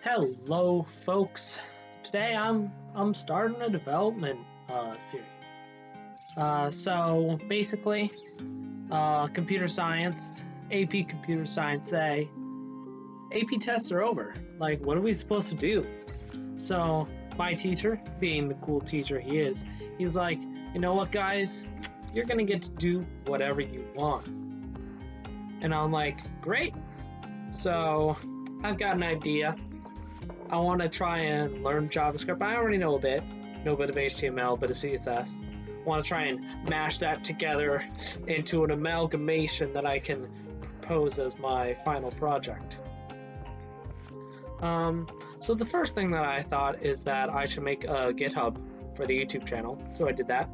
Hello, folks. Today I'm starting a development series. So basically, computer science, AP Computer Science A. AP tests are over. Like, what are we supposed to do? So my teacher, being the cool teacher he is, he's like, you know what, guys, you're gonna get to do whatever you want. And I'm like, great. So I've got an idea. I want to try and learn JavaScript. I already know a bit of HTML, a bit of CSS. I want to try and mash that together into an amalgamation that I can propose as my final project. So the first thing that I thought is that I should make a GitHub for the YouTube channel. So I did that.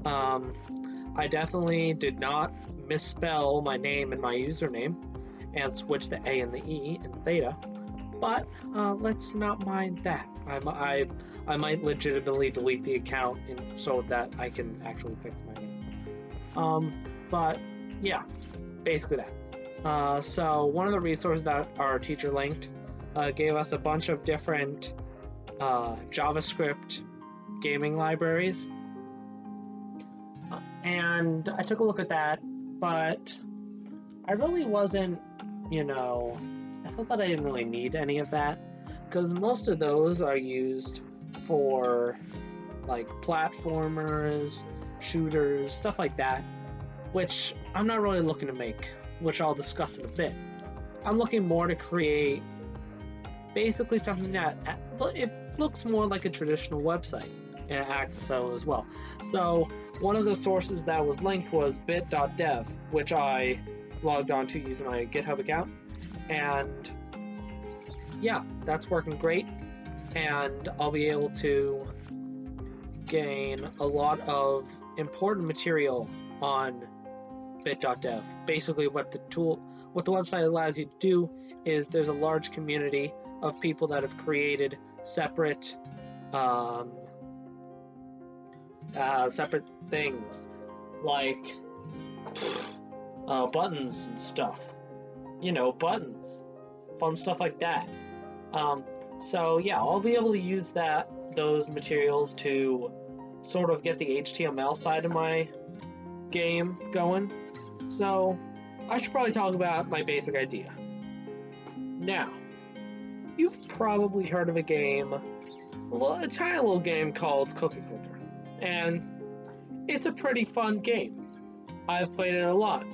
I definitely did not misspell my name and my username and switch the A and the E in theta. But let's not mind that. I might legitimately delete the account so that I can actually fix my name. But yeah, basically that. So one of the resources that our teacher linked gave us a bunch of different JavaScript gaming libraries. And I took a look at that, but I really wasn't, I felt that I didn't really need any of that, because most of those are used for like platformers, shooters, stuff like that, which I'm not really looking to make, which I'll discuss in a bit. I'm looking more to create basically something that it looks more like a traditional website, and it acts so as well. So one of the sources that was linked was bit.dev, which I logged onto using my GitHub account. And yeah, that's working great, and I'll be able to gain a lot of important material on bit.dev. Basically what the website allows you to do is there's a large community of people that have created separate things like buttons and stuff. Buttons, fun stuff like that. So yeah, I'll be able to use those materials to sort of get the HTML side of my game going. So I should probably talk about my basic idea. Now, you've probably heard of a game, a tiny little game called Cookie Clicker, and it's a pretty fun game. I've played it a lot.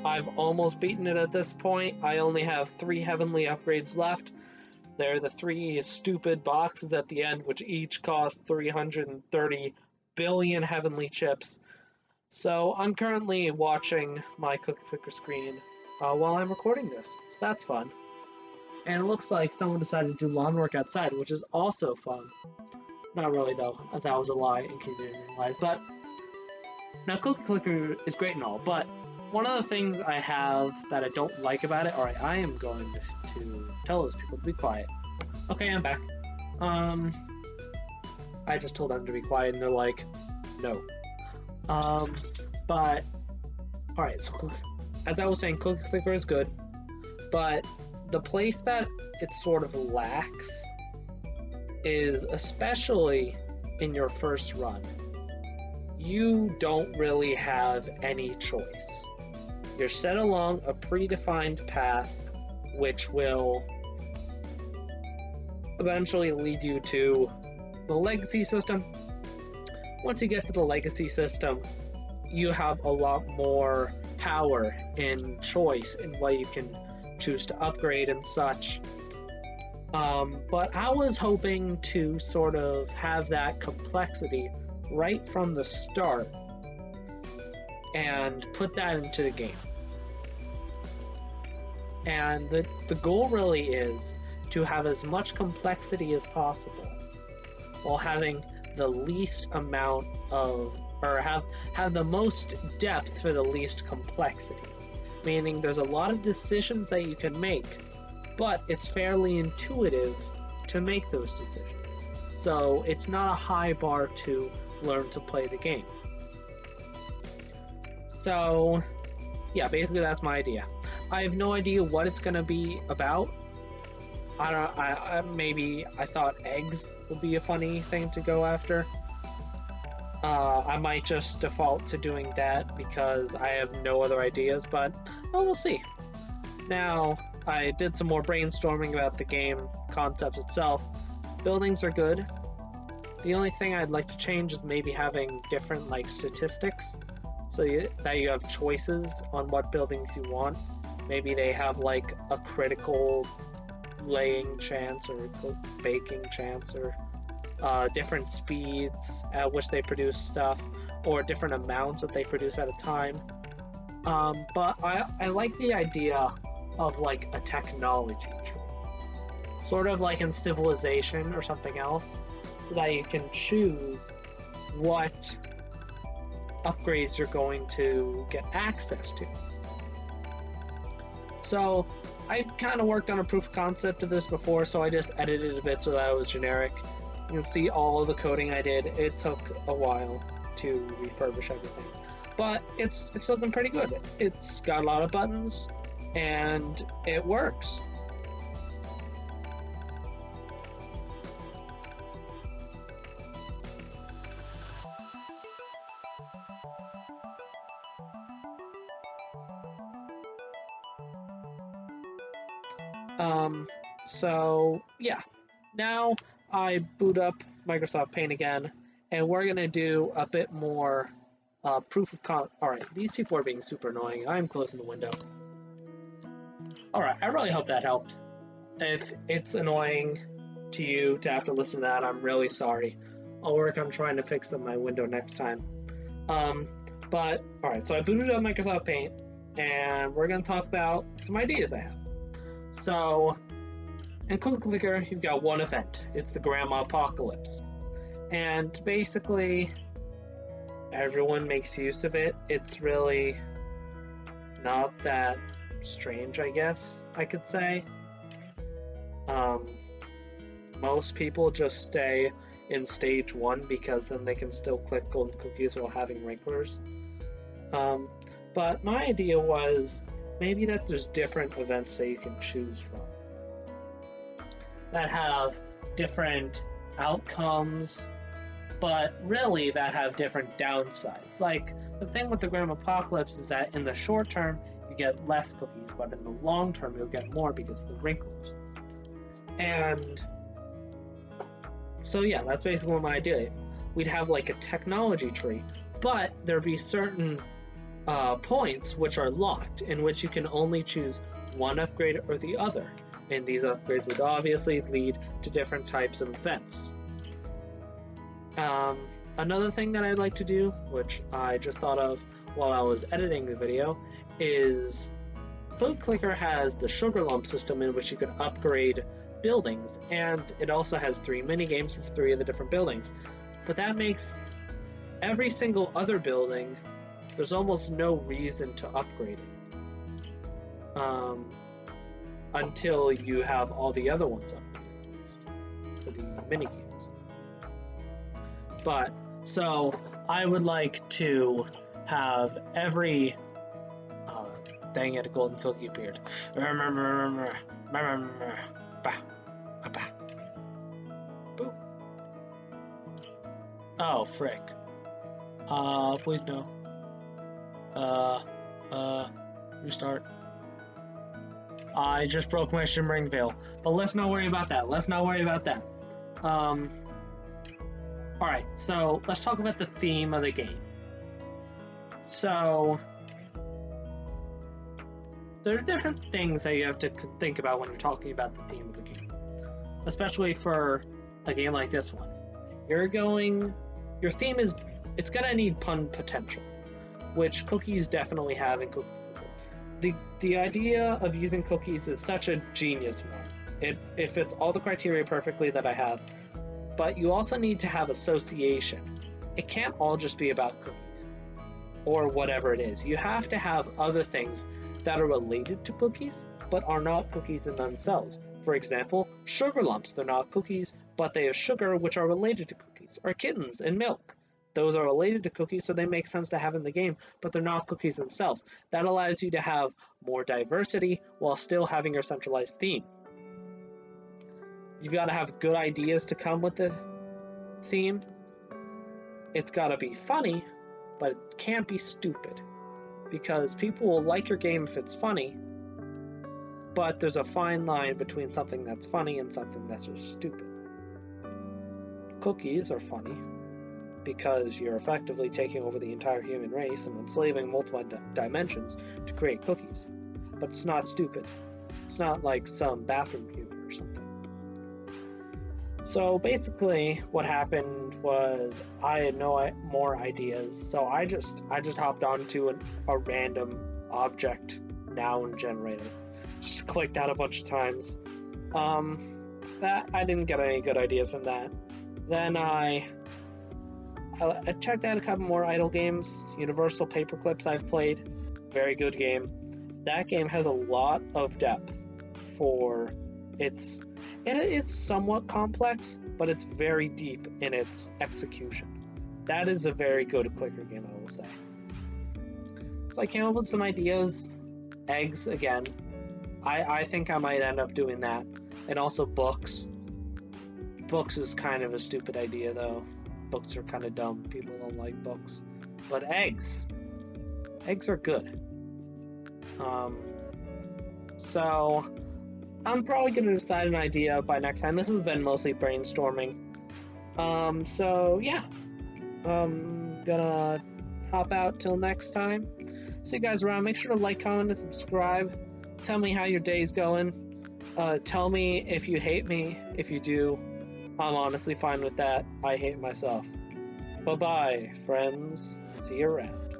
I've almost beaten it at this point. I only have 3 heavenly upgrades left. They're the 3 stupid boxes at the end, which each cost 330 billion heavenly chips. So I'm currently watching my Cookie Clicker screen while I'm recording this, so that's fun. And it looks like someone decided to do lawn work outside, which is also fun. Not really though, that was a lie in case you didn't realize. But now Cookie Clicker is great and all, but one of the things I have that I don't like about it, alright, I am going to tell those people to be quiet. Okay, I'm back. I just told them to be quiet and they're like, no. But, alright, so as I was saying, Cookie Clicker is good, but the place that it sort of lacks is, especially in your first run, you don't really have any choice. You're set along a predefined path which will eventually lead you to the legacy system. Once you get to the legacy system, you have a lot more power and choice in what you can choose to upgrade and such. But I was hoping to sort of have that complexity right from the start and put that into the game. And the goal really is to have as much complexity as possible while having the least amount of, or have the most depth for the least complexity. Meaning there's a lot of decisions that you can make, but it's fairly intuitive to make those decisions. So it's not a high bar to learn to play the game. So yeah, basically that's my idea. I have no idea what it's going to be about. I don't. Maybe I thought eggs would be a funny thing to go after. I might just default to doing that because I have no other ideas, but we'll see. Now, I did some more brainstorming about the game concept itself. Buildings are good. The only thing I'd like to change is maybe having different like statistics so that you have choices on what buildings you want. Maybe they have like a critical laying chance or baking chance or different speeds at which they produce stuff or different amounts that they produce at a time. But I like the idea of like a technology tree, sort of like in Civilization or something else, so that you can choose what upgrades you're going to get access to. So I kind of worked on a proof of concept of this before, so I just edited it a bit so that it was generic. You can see all of the coding I did. It took a while to refurbish everything, but it's looking pretty good. It's got a lot of buttons, and it works. So yeah, now I boot up Microsoft Paint again, and we're gonna do a bit more proof of Alright, these people are being super annoying. I'm closing the window. Alright, I really hope that helped. If it's annoying to you to have to listen to that, I'm really sorry. I'll work on trying to fix up my window next time. But alright, so I booted up Microsoft Paint, and we're gonna talk about some ideas I have. So, in Cookie Clicker, you've got one event. It's the Grandma Apocalypse. And basically, everyone makes use of it. It's really not that strange, I guess I could say. Most people just stay in stage 1 because then they can still click golden cookies while having wrinklers. But my idea was maybe that there's different events that you can choose from that have different outcomes, but really that have different downsides. Like, the thing with the Grandma Apocalypse is that in the short term, you get less cookies, but in the long term, you'll get more because of the wrinklers. And so yeah, that's basically my idea. We'd have like a technology tree, but there'd be certain points which are locked, in which you can only choose one upgrade or the other. And these upgrades would obviously lead to different types of events. Another thing that I'd like to do, which I just thought of while I was editing the video, is Cookie Clicker has the Sugar Lump system in which you can upgrade buildings, and it also has 3 mini games for 3 of the different buildings. But that makes every single other building, there's almost no reason to upgrade it. Until you have all the other ones upgraded, at least, for the mini games. But, so, I would like to have every... dang it, a golden cookie appeared. Boop. Oh, frick. Please no. Restart. I just broke my shimmering veil, but let's not worry about that. Alright, so let's talk about the theme of the game. So, there are different things that you have to think about when you're talking about the theme of the game, especially for a game like this one. Your theme is, it's gonna need pun potential, which cookies definitely have in Cookie Clicker. The idea of using cookies is such a genius one. It fits all the criteria perfectly that I have, but you also need to have association. It can't all just be about cookies, or whatever it is. You have to have other things that are related to cookies, but are not cookies in themselves. For example, sugar lumps. They're not cookies, but they have sugar, which are related to cookies. Or kittens and milk. Those are related to cookies, so they make sense to have in the game, but they're not cookies themselves. That allows you to have more diversity while still having your centralized theme. You've got to have good ideas to come with the theme. It's got to be funny, but it can't be stupid. Because people will like your game if it's funny, but there's a fine line between something that's funny and something that's just stupid. Cookies are funny because you're effectively taking over the entire human race and enslaving multiple dimensions to create cookies. But it's not stupid. It's not like some bathroom humor or something. So basically what happened was I had no more ideas, so I just hopped onto a random object noun generator. Just clicked that a bunch of times. That I didn't get any good ideas from that. Then I checked out a couple more idle games. Universal Paperclips I've played. Very good game. That game has a lot of depth for its... It's somewhat complex, but it's very deep in its execution. That is a very good clicker game, I will say. So I came up with some ideas. Eggs, again. I think I might end up doing that. And also books. Books is kind of a stupid idea, though. Books are kind of dumb. People don't like books. But eggs. Eggs are good. So I'm probably going to decide an idea by next time. This has been mostly brainstorming. So yeah. Gonna hop out till next time. See you guys around. Make sure to like, comment, and subscribe. Tell me how your day's going. Tell me if you hate me. If you do, I'm honestly fine with that. I hate myself. Bye-bye, friends. See you around.